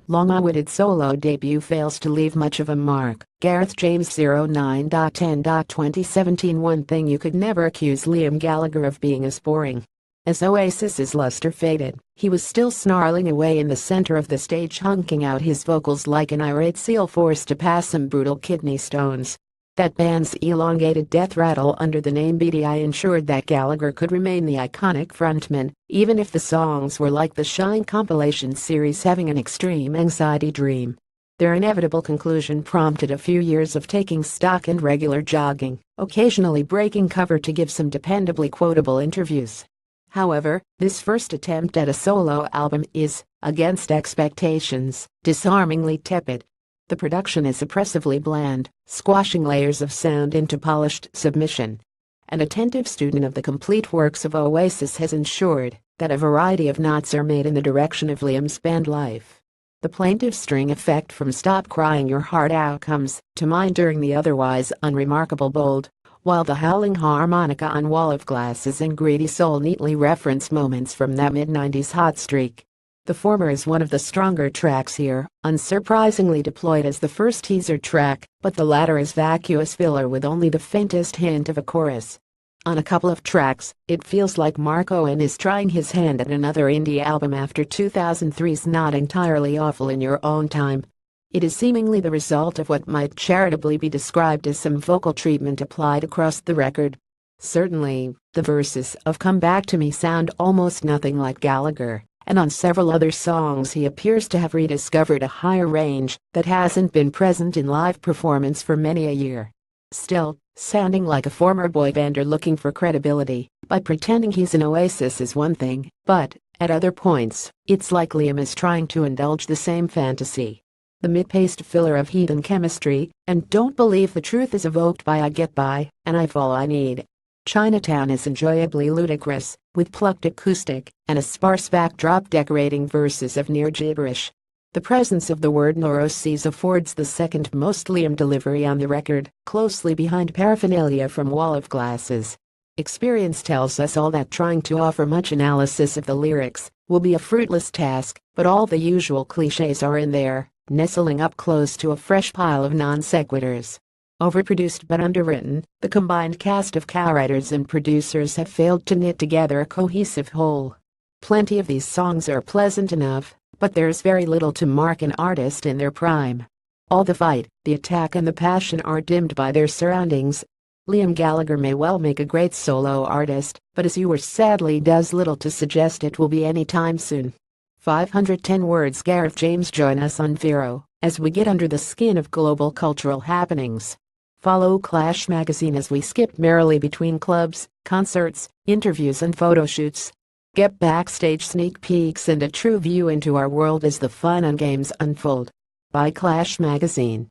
Longawaited solo debut fails to leave much of a mark. Gareth James 09.10.2017. One thing you could never accuse Liam Gallagher of being is boring. As Oasis's luster faded, he was still snarling away in the center of the stage, hunking out his vocals like an irate seal forced to pass some brutal kidney stones. That band's elongated death rattle under the name BDI ensured that Gallagher could remain the iconic frontman, even if the songs were like the Shine compilation series having an extreme anxiety dream. Their inevitable conclusion prompted a few years of taking stock and regular jogging, occasionally breaking cover to give some dependably quotable interviews. However, this first attempt at a solo album is, against expectations, disarmingly tepid. The production is oppressively bland, squashing layers of sound into polished submission. An attentive student of the complete works of Oasis has ensured that a variety of nods are made in the direction of Liam's band life. The plaintive string effect from Stop Crying Your Heart Out comes to mind during the otherwise unremarkable Bold, while the howling harmonica on Wall of Glasses and Greedy Soul neatly reference moments from that mid-90s hot streak. The former is one of the stronger tracks here, unsurprisingly deployed as the first teaser track, but the latter is vacuous filler with only the faintest hint of a chorus. On a couple of tracks, it feels like Mark Owen is trying his hand at another indie album after 2003's Not Entirely Awful in Your Own Time. It is seemingly the result of what might charitably be described as some vocal treatment applied across the record. Certainly, the verses of Come Back to Me sound almost nothing like Gallagher, and on several other songs he appears to have rediscovered a higher range that hasn't been present in live performance for many a year. Still, sounding like a former boy bander looking for credibility by pretending he's an Oasis is one thing, but, at other points, it's like Liam is trying to indulge the same fantasy. The mid-paced filler of Heat and Chemistry, and Don't Believe the Truth is evoked by I Get By, and I've All I Need. Chinatown is enjoyably ludicrous, with plucked acoustic and a sparse backdrop decorating verses of near gibberish. The presence of the word neuroses affords the second most Liam delivery on the record, closely behind Paraphernalia from Wall of Glasses. Experience tells us all that trying to offer much analysis of the lyrics will be a fruitless task, but all the usual cliches are in there, nestling up close to a fresh pile of non-sequiturs. Overproduced but underwritten, the combined cast of co-writers and producers have failed to knit together a cohesive whole. Plenty of these songs are pleasant enough, but there's very little to mark an artist in their prime. All the fight, the attack and the passion are dimmed by their surroundings. Liam Gallagher may well make a great solo artist, but as yours sadly does little to suggest it will be anytime soon. 510 words. Gareth James. Join us on Vero as we get under the skin of global cultural happenings. Follow Clash magazine as we skip merrily between clubs, concerts, interviews and photo shoots. Get backstage sneak peeks and a true view into our world as the fun and games unfold. By Clash magazine.